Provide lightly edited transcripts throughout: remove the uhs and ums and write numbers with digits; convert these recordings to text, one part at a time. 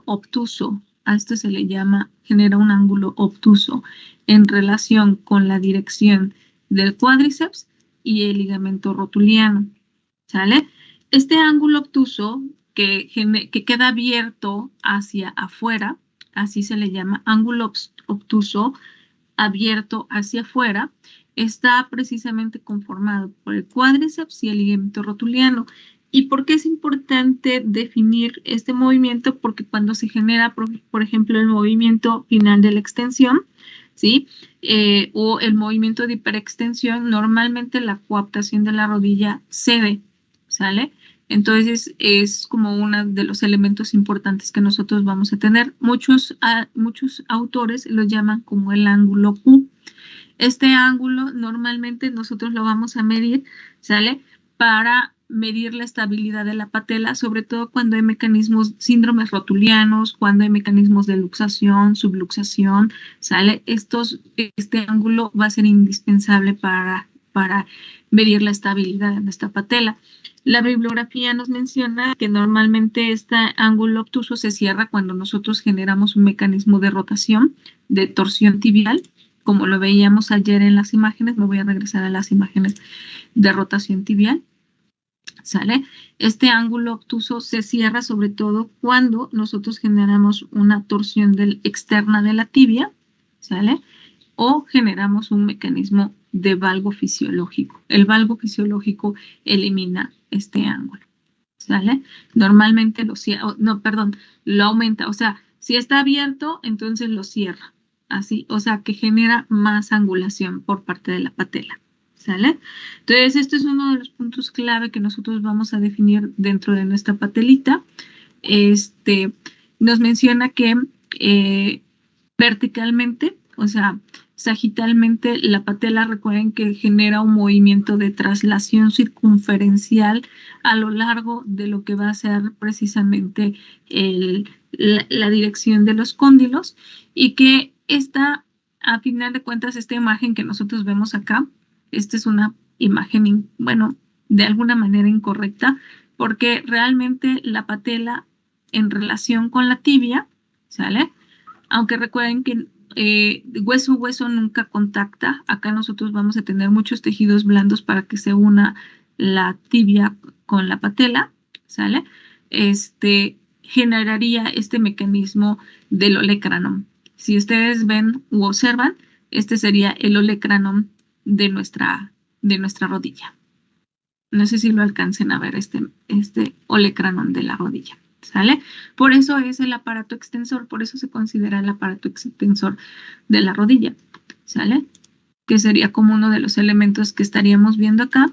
obtuso. A esto se le llama, genera un ángulo obtuso en relación con la dirección del cuádriceps y el ligamento rotuliano. ¿Sale? Este ángulo obtuso que queda abierto hacia afuera, así se le llama ángulo obtuso abierto hacia afuera, está precisamente conformado por el cuádriceps y el ligamento rotuliano. ¿Y por qué es importante definir este movimiento? Porque cuando se genera, por ejemplo, el movimiento final de la extensión, ¿sí? O el movimiento de hiperextensión, normalmente la coaptación de la rodilla cede, ¿sale? Entonces es como uno de los elementos importantes que nosotros vamos a tener. Muchos autores lo llaman como el ángulo Q. Este ángulo normalmente nosotros lo vamos a medir, ¿sale? Para medir la estabilidad de la patela, sobre todo cuando hay mecanismos, síndromes rotulianos, cuando hay mecanismos de luxación, subluxación, ¿sale? Este ángulo va a ser indispensable para medir la estabilidad de nuestra patela. La bibliografía nos menciona que normalmente este ángulo obtuso se cierra cuando nosotros generamos un mecanismo de rotación, de torsión tibial, como lo veíamos ayer en las imágenes. Me voy a regresar a las imágenes de rotación tibial. ¿Sale? Este ángulo obtuso se cierra sobre todo cuando nosotros generamos una torsión externa de la tibia, ¿sale? O generamos un mecanismo de valgo fisiológico. El valgo fisiológico elimina este ángulo, ¿sale? Normalmente lo aumenta. O sea, si está abierto, entonces lo cierra. Así, o sea, que genera más angulación por parte de la patela, ¿sale? Entonces, este es uno de los puntos clave que nosotros vamos a definir dentro de nuestra patelita. Nos menciona que verticalmente, o sea, sagitalmente, la patela, recuerden que genera un movimiento de traslación circunferencial a lo largo de lo que va a ser precisamente la dirección de los cóndilos, y que a final de cuentas, esta imagen que nosotros vemos acá, esta es una imagen, bueno, de alguna manera incorrecta, porque realmente la patela en relación con la tibia, ¿sale? Aunque recuerden que hueso nunca contacta. Acá nosotros vamos a tener muchos tejidos blandos para que se una la tibia con la patela, ¿sale? Generaría este mecanismo del olecranon. Si ustedes ven u observan, este sería el olecranon de nuestra rodilla. No sé si lo alcancen a ver, este olecranon de la rodilla, ¿sale? Por eso es el aparato extensor, por eso se considera el aparato extensor de la rodilla, ¿sale? Que sería como uno de los elementos que estaríamos viendo acá,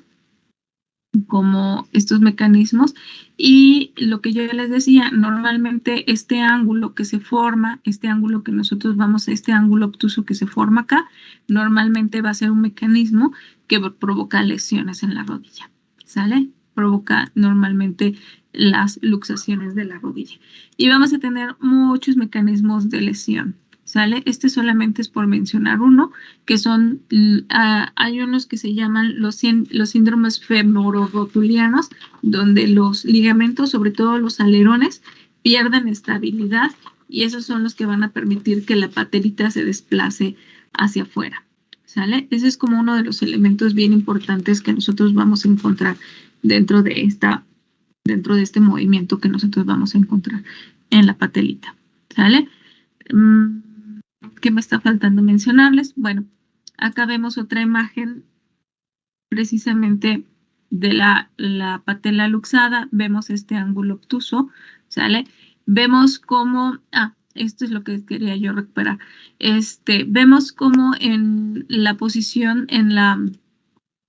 como estos mecanismos. Y lo que yo ya les decía, normalmente este ángulo que se forma, este ángulo obtuso que se forma acá, normalmente va a ser un mecanismo que provoca lesiones en la rodilla, ¿sale? Provoca normalmente las luxaciones de la rodilla. Y vamos a tener muchos mecanismos de lesión, ¿sale? Este solamente es por mencionar uno, que son, hay unos que se llaman los síndromes femororotulianos, donde los ligamentos, sobre todo los alerones, pierden estabilidad, y esos son los que van a permitir que la patelita se desplace hacia afuera, ¿sale? Ese es como uno de los elementos bien importantes que nosotros vamos a encontrar dentro de este movimiento que nosotros vamos a encontrar en la patelita, ¿sale? ¿Qué me está faltando mencionarles? Bueno, acá vemos otra imagen precisamente de la patela luxada. Vemos este ángulo obtuso, ¿sale? Vemos cómo, esto es lo que quería yo recuperar. Vemos cómo en la posición, en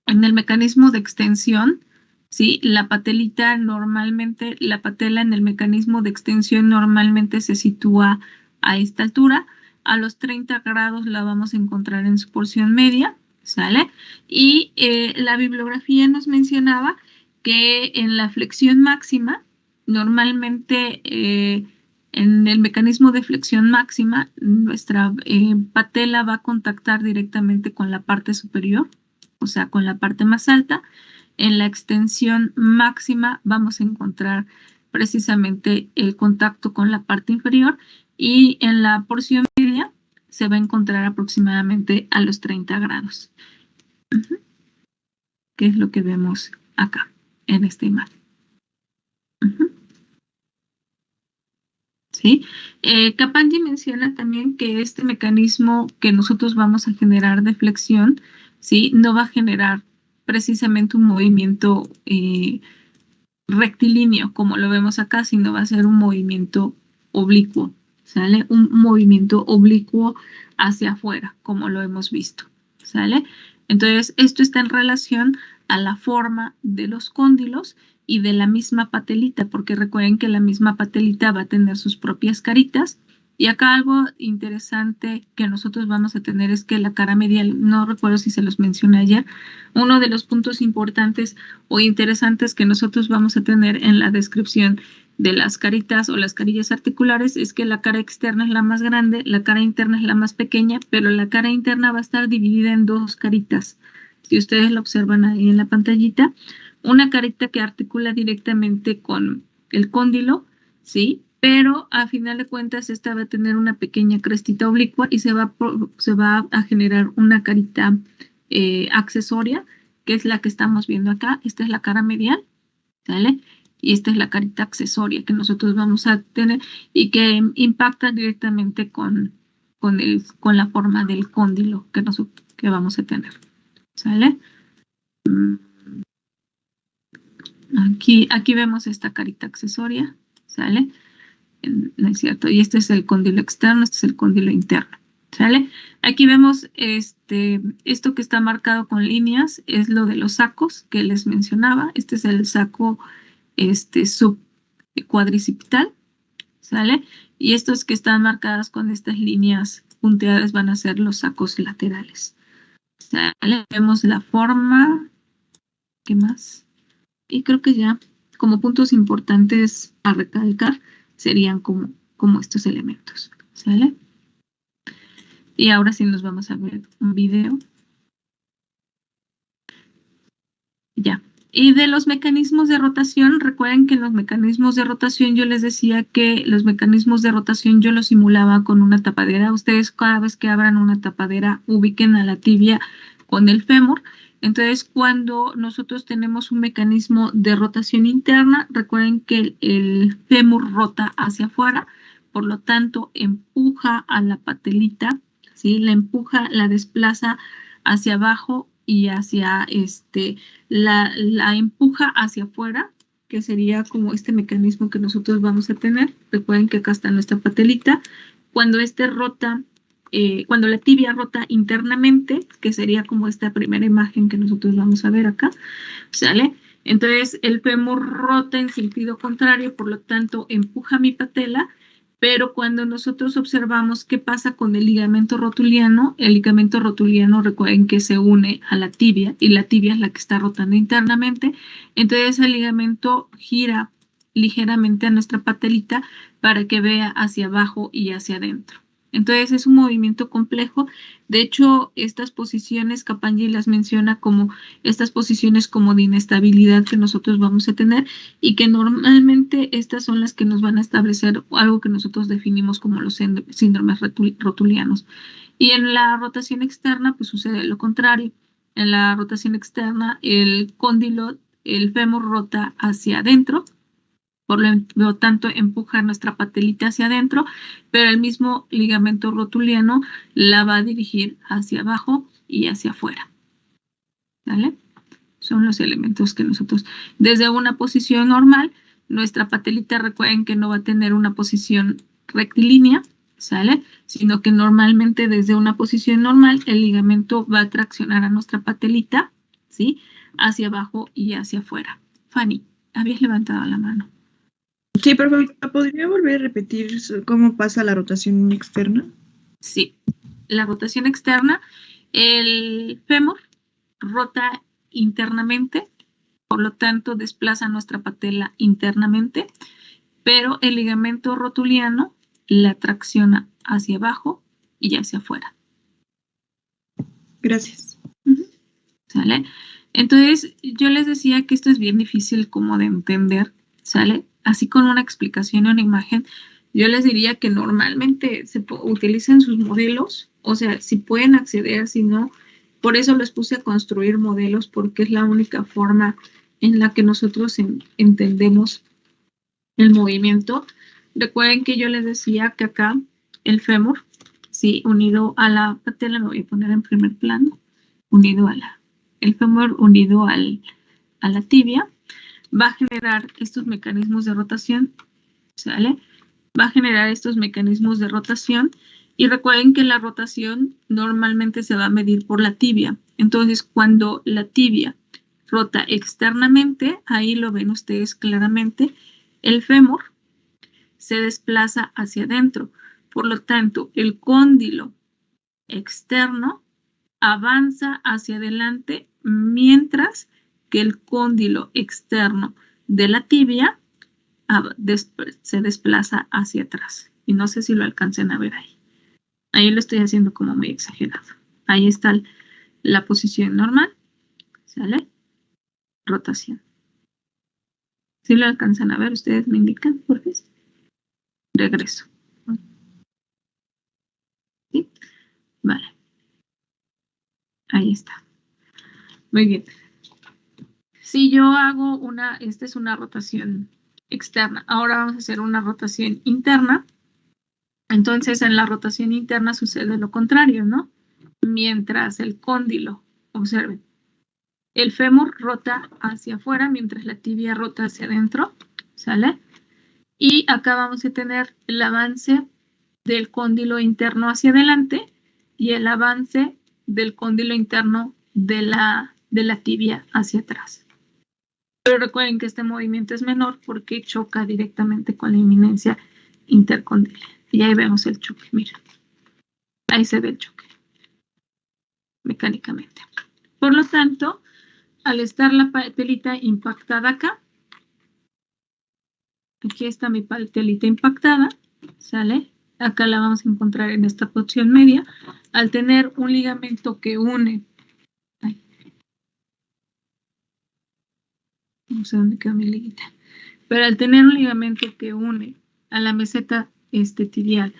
el mecanismo de extensión, ¿sí? La patela en el mecanismo de extensión normalmente se sitúa a esta altura. A los 30 grados la vamos a encontrar en su porción media, ¿sale? Y la bibliografía nos mencionaba que en la flexión máxima, normalmente en el mecanismo de flexión máxima, nuestra patela va a contactar directamente con la parte superior, o sea, con la parte más alta. En la extensión máxima vamos a encontrar precisamente el contacto con la parte inferior y en la porción media se va a encontrar aproximadamente a los 30 grados. Que es lo que vemos acá en esta imagen. ¿Sí? Kapandi menciona también que este mecanismo que nosotros vamos a generar de flexión, ¿sí? No va a generar precisamente un movimiento rectilíneo, como lo vemos acá, sino va a ser un movimiento oblicuo, ¿sale? Un movimiento oblicuo hacia afuera, como lo hemos visto, ¿sale? Entonces, esto está en relación a la forma de los cóndilos y de la misma patelita, porque recuerden que la misma patelita va a tener sus propias caritas. Y acá algo interesante que nosotros vamos a tener es que la cara medial, no recuerdo si se los mencioné ayer, uno de los puntos importantes o interesantes que nosotros vamos a tener en la descripción de las caritas o las carillas articulares es que la cara externa es la más grande, la cara interna es la más pequeña, pero la cara interna va a estar dividida en dos caritas. Si ustedes lo observan ahí en la pantallita, una carita que articula directamente con el cóndilo, ¿sí? Pero a final de cuentas esta va a tener una pequeña crestita oblicua y se va a generar una carita accesoria, que es la que estamos viendo acá. Esta es la cara medial, ¿sale? Y esta es la carita accesoria que nosotros vamos a tener y que impacta directamente con la forma del cóndilo que vamos a tener, ¿sale? Aquí vemos esta carita accesoria, ¿sale? ¿No es cierto? Y este es el cóndilo externo, este es el cóndilo interno, ¿sale? Aquí vemos esto que está marcado con líneas, es lo de los sacos que les mencionaba. Este es el saco subcuadricipital, ¿sale? Y estos que están marcadas con estas líneas punteadas van a ser los sacos laterales, ¿sale? Vemos la forma, ¿qué más? Y creo que ya como puntos importantes a recalcar serían como estos elementos, ¿sale? Y ahora sí nos vamos a ver un video. Ya. Y de los mecanismos de rotación, recuerden que en los mecanismos de rotación yo les decía que los mecanismos de rotación yo los simulaba con una tapadera. Ustedes cada vez que abran una tapadera ubiquen a la tibia con el fémur. Entonces, cuando nosotros tenemos un mecanismo de rotación interna, recuerden que el fémur rota hacia afuera, por lo tanto, empuja a la patelita, ¿sí? La empuja, la desplaza hacia abajo y hacia la empuja hacia afuera, que sería como este mecanismo que nosotros vamos a tener. Recuerden que acá está nuestra patelita. Cuando cuando la tibia rota internamente, que sería como esta primera imagen que nosotros vamos a ver acá, ¿sale? Entonces el fémur rota en sentido contrario, por lo tanto empuja mi patela, pero cuando nosotros observamos qué pasa con el ligamento rotuliano recuerden que se une a la tibia y la tibia es la que está rotando internamente, entonces el ligamento gira ligeramente a nuestra patelita para que vea hacia abajo y hacia adentro. Entonces es un movimiento complejo. De hecho, estas posiciones Kapandi las menciona como estas posiciones como de inestabilidad que nosotros vamos a tener y que normalmente estas son las que nos van a establecer algo que nosotros definimos como los síndromes rotulianos. Y en la rotación externa, pues sucede lo contrario. En la rotación externa, el cóndilo, el fémur rota hacia adentro, por lo tanto empuja nuestra patelita hacia adentro, pero el mismo ligamento rotuliano la va a dirigir hacia abajo y hacia afuera. ¿Vale? Son los elementos que nosotros, desde una posición normal, nuestra patelita, recuerden que no va a tener una posición rectilínea, ¿sale? Sino que normalmente desde una posición normal, el ligamento va a traccionar a nuestra patelita, ¿sí? Hacia abajo y hacia afuera. Fanny, habías levantado la mano. Sí, por favor, ¿podría volver a repetir cómo pasa la rotación externa? Sí, la rotación externa, el fémur rota internamente, por lo tanto desplaza nuestra patela internamente, pero el ligamento rotuliano la tracciona hacia abajo y hacia afuera. Gracias. ¿Sale? Entonces, yo les decía que esto es bien difícil como de entender, ¿sale? así con una explicación y una imagen, yo les diría que normalmente utilicen sus modelos, o sea, si pueden acceder, si no, por eso les puse a construir modelos, porque es la única forma en la que nosotros entendemos el movimiento. Recuerden que yo les decía que acá el fémur, sí, unido a la patela, lo voy a poner en primer plano, unido a el fémur unido a la tibia, va a generar estos mecanismos de rotación, ¿sale? Va a generar estos mecanismos de rotación y recuerden que la rotación normalmente se va a medir por la tibia. Entonces, cuando la tibia rota externamente, ahí lo ven ustedes claramente, el fémur se desplaza hacia adentro. Por lo tanto, el cóndilo externo avanza hacia adelante mientras que el cóndilo externo de la tibia se desplaza hacia atrás. Y no sé si lo alcancen a ver ahí. Ahí lo estoy haciendo como muy exagerado. Ahí está la posición normal. ¿Sale? Rotación. Si lo alcanzan a ver, ustedes me indican, por qué. Regreso. ¿Sí? Vale. Ahí está. Muy bien. Si yo hago esta es una rotación externa. Ahora vamos a hacer una rotación interna. Entonces, en la rotación interna sucede lo contrario, ¿no? Mientras el cóndilo, observen, el fémur rota hacia afuera, mientras la tibia rota hacia adentro, ¿sale? Y acá vamos a tener el avance del cóndilo interno hacia adelante y el avance del cóndilo interno de la tibia hacia atrás. Pero recuerden que este movimiento es menor porque choca directamente con la eminencia intercondilia. Y ahí vemos el choque, miren. Ahí se ve el choque mecánicamente. Por lo tanto, al estar la patelita impactada acá, aquí está mi patelita impactada, ¿sale? Acá la vamos a encontrar en esta posición media. Al tener un ligamento que une, no sé dónde quedó mi liguita, pero al tener un ligamento que une a la meseta tibial,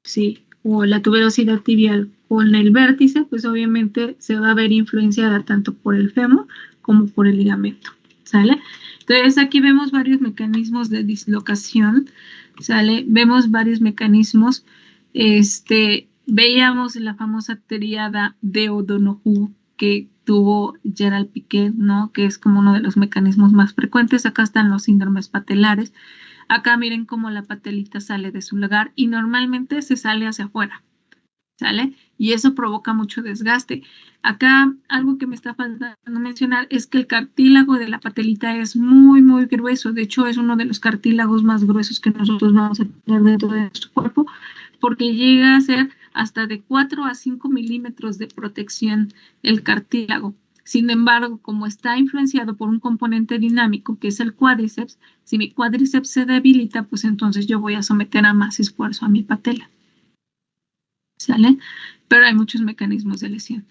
sí, o la tuberosidad tibial con el vértice, pues obviamente se va a ver influenciada tanto por el fémur como por el ligamento, ¿sale? Entonces aquí vemos varios mecanismos de dislocación, ¿sale? Vemos varios mecanismos, veíamos la famosa tríada de O'Donoghue que tuvo Gerald Piquet, ¿no? Que es como uno de los mecanismos más frecuentes. Acá están los síndromes patelares. Acá miren cómo la patelita sale de su lugar y normalmente se sale hacia afuera, ¿sale? Y eso provoca mucho desgaste. Acá algo que me está faltando mencionar es que el cartílago de la patelita es muy, muy grueso. De hecho, es uno de los cartílagos más gruesos que nosotros vamos a tener dentro de nuestro cuerpo porque llega a ser hasta de 4 a 5 milímetros de protección el cartílago. Sin embargo, como está influenciado por un componente dinámico, que es el cuádriceps, si mi cuádriceps se debilita, pues entonces yo voy a someter a más esfuerzo a mi patela. ¿Sale? Pero hay muchos mecanismos de lesión.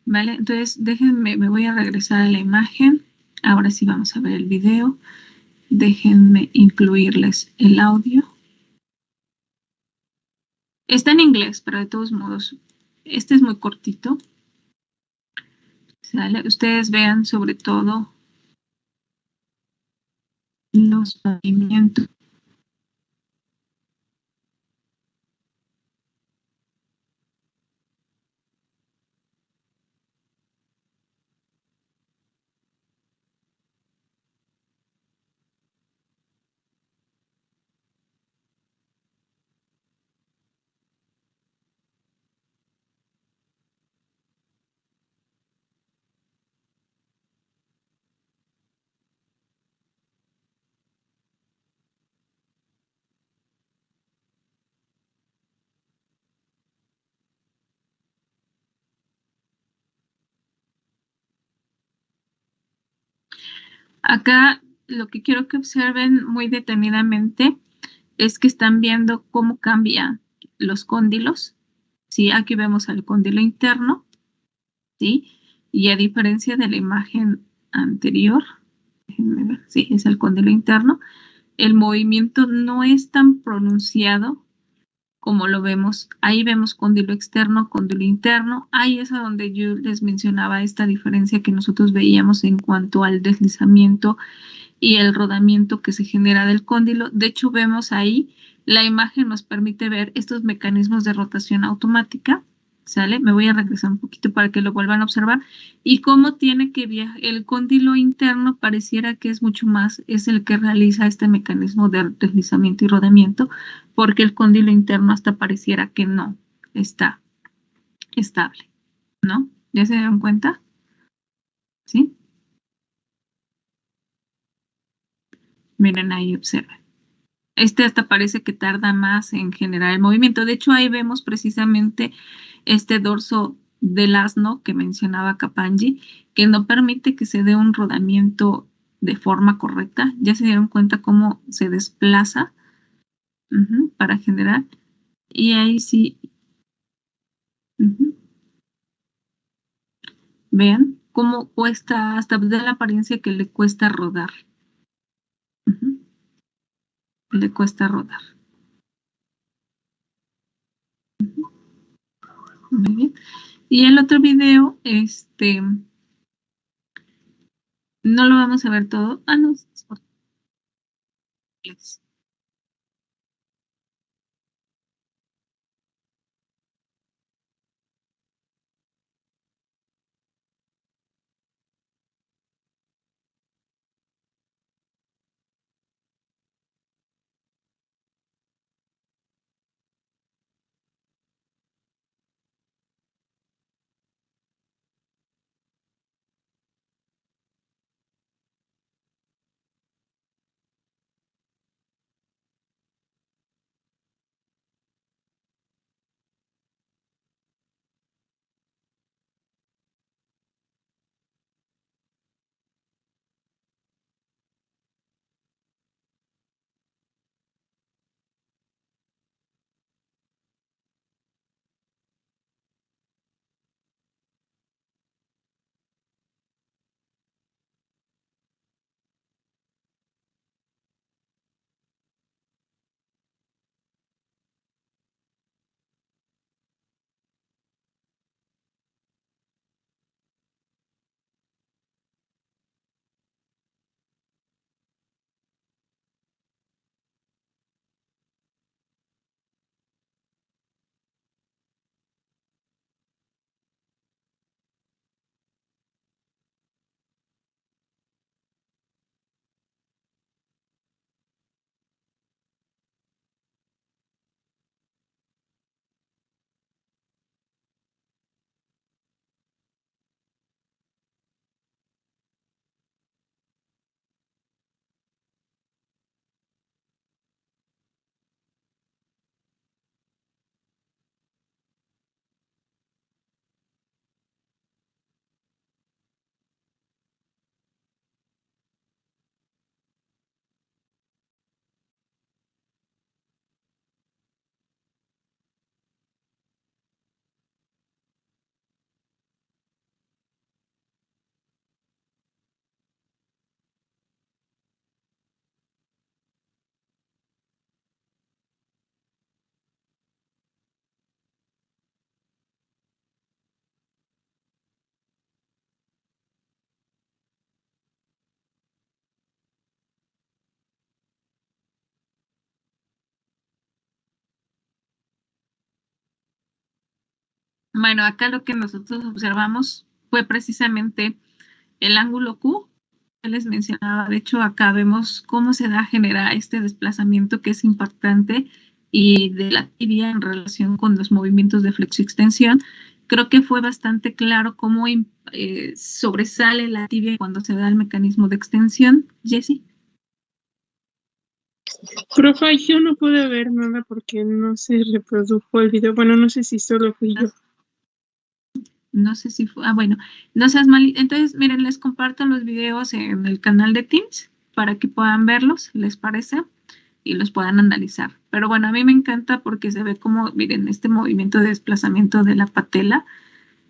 ¿Vale? Entonces, déjenme, me voy a regresar a la imagen. Ahora sí vamos a ver el video. Déjenme incluirles el audio. Está en inglés, pero de todos modos, este es muy cortito. ¿Sale? Ustedes vean sobre todo los movimientos. Acá lo que quiero que observen muy detenidamente es que están viendo cómo cambian los cóndilos. ¿Sí? Aquí vemos el cóndilo interno, ¿sí? Y a diferencia de la imagen anterior, déjenme ver, sí, es el cóndilo interno. el movimiento no es tan pronunciado como lo vemos. Ahí vemos cóndilo externo, cóndilo interno. Ahí es a donde yo les mencionaba esta diferencia que nosotros veíamos en cuanto al deslizamiento y el rodamiento que se genera del cóndilo. De hecho, vemos ahí, la imagen nos permite ver estos mecanismos de rotación automática, ¿sale? Me voy a regresar un poquito para que lo vuelvan a observar. Y cómo tiene que viajar, el cóndilo interno pareciera que es mucho más, es el que realiza este mecanismo de deslizamiento y rodamiento, porque el cóndilo interno hasta pareciera que no está estable, ¿no? ¿Ya se dieron cuenta? ¿Sí? Miren ahí, observen. Este hasta parece que tarda más en generar el movimiento. De hecho, ahí vemos precisamente este dorso del asno que mencionaba Kapanji, que no permite que se dé un rodamiento de forma correcta. Ya se dieron cuenta cómo se desplaza para generar. Y ahí sí, ujú, vean cómo cuesta, hasta da la apariencia que le cuesta rodar. Ujú, le cuesta rodar. Muy bien. Y el otro video, no lo vamos a ver todo. Ah, no. Es- Bueno, acá lo que nosotros observamos fue precisamente el ángulo Q que les mencionaba. De hecho, acá vemos cómo se da a generar este desplazamiento que es impactante y de la tibia en relación con los movimientos de flexo-extensión. Creo que fue bastante claro cómo sobresale la tibia cuando se da el mecanismo de extensión. Jessie. Profe, yo no pude ver nada porque no se reprodujo el video. Bueno, no sé si solo fui yo. No sé si fue, bueno, no seas mal. Entonces, miren, les comparto los videos en el canal de Teams para que puedan verlos, ¿les parece? Y los puedan analizar. Pero bueno, a mí me encanta porque se ve como, miren, este movimiento de desplazamiento de la patela,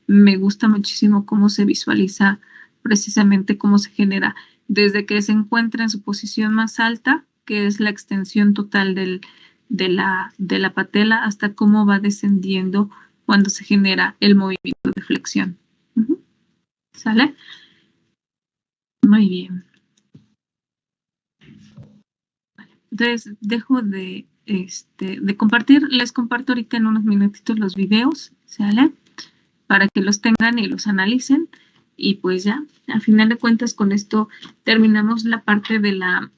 me gusta muchísimo cómo se visualiza precisamente cómo se genera desde que se encuentra en su posición más alta que es la extensión total de la patela, hasta cómo va descendiendo cuando se genera el movimiento de flexión. ¿Sale? Muy bien. Entonces, dejo de compartir. Les comparto ahorita en unos minutitos los videos, ¿sale? Para que los tengan y los analicen. Y pues ya, al final de cuentas, con esto terminamos la parte de la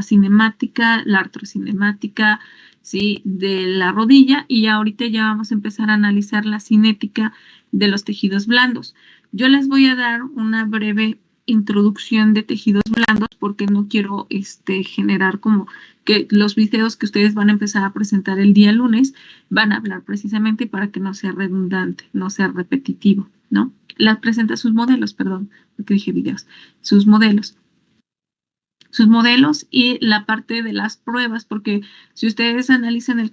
cinemática, la artrocinemática, ¿sí? De la rodilla, y ahorita ya vamos a empezar a analizar la cinética de los tejidos blandos. Yo les voy a dar una breve introducción de tejidos blandos porque no quiero generar como que los videos que ustedes van a empezar a presentar el día lunes van a hablar precisamente para que no sea redundante, no sea repetitivo, ¿no? Presenta sus modelos, perdón, porque dije videos, sus modelos y la parte de las pruebas, porque si ustedes analizan el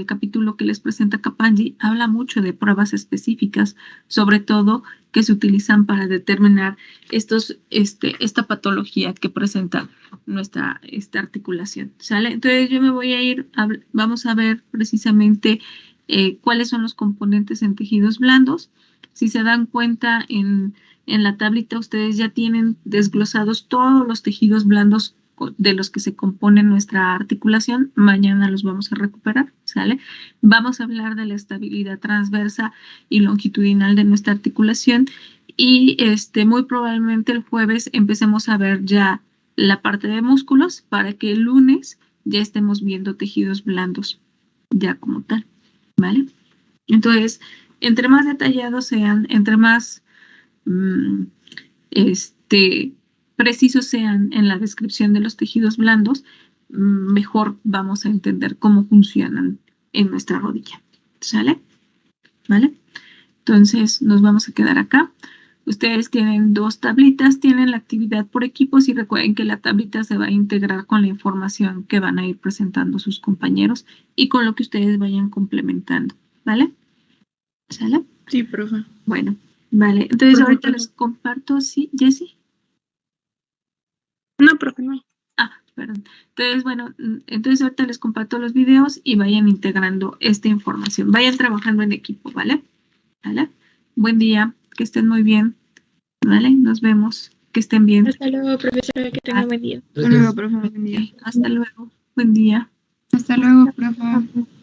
capítulo que les presenta Kapanji, habla mucho de pruebas específicas, sobre todo que se utilizan para determinar esta patología que presenta nuestra articulación, ¿sale? Entonces yo me voy a ir, vamos a ver precisamente cuáles son los componentes en tejidos blandos. Si se dan cuenta en la tablita ustedes ya tienen desglosados todos los tejidos blandos de los que se compone nuestra articulación. Mañana los vamos a recuperar, ¿sale? Vamos a hablar de la estabilidad transversa y longitudinal de nuestra articulación y muy probablemente el jueves empecemos a ver ya la parte de músculos para que el lunes ya estemos viendo tejidos blandos ya como tal, ¿vale? Entonces, entre más detallados sean, entre más precisos sean en la descripción de los tejidos blandos, mejor vamos a entender cómo funcionan en nuestra rodilla, ¿sale? ¿Vale? Entonces nos vamos a quedar acá. Ustedes tienen dos tablitas, tienen la actividad por equipos y recuerden que la tablita se va a integrar con la información que van a ir presentando sus compañeros y con lo que ustedes vayan complementando, ¿vale? ¿Sale? Sí, profe. Bueno. Vale, entonces ahorita les comparto, ¿sí, Jessie? No, profe, no. Perdón. Entonces, bueno, entonces ahorita les comparto los videos y vayan integrando esta información. Vayan trabajando en equipo, ¿vale? ¿Vale? Buen día, que estén muy bien. ¿Vale? Nos vemos, que estén bien. Hasta luego, profesora, que tenga buen día. Hasta luego, profe. Buen día. Hasta luego. Buen día. Hasta luego, profe.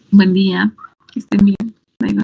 Buen día. Que estén bien. Bye, bye.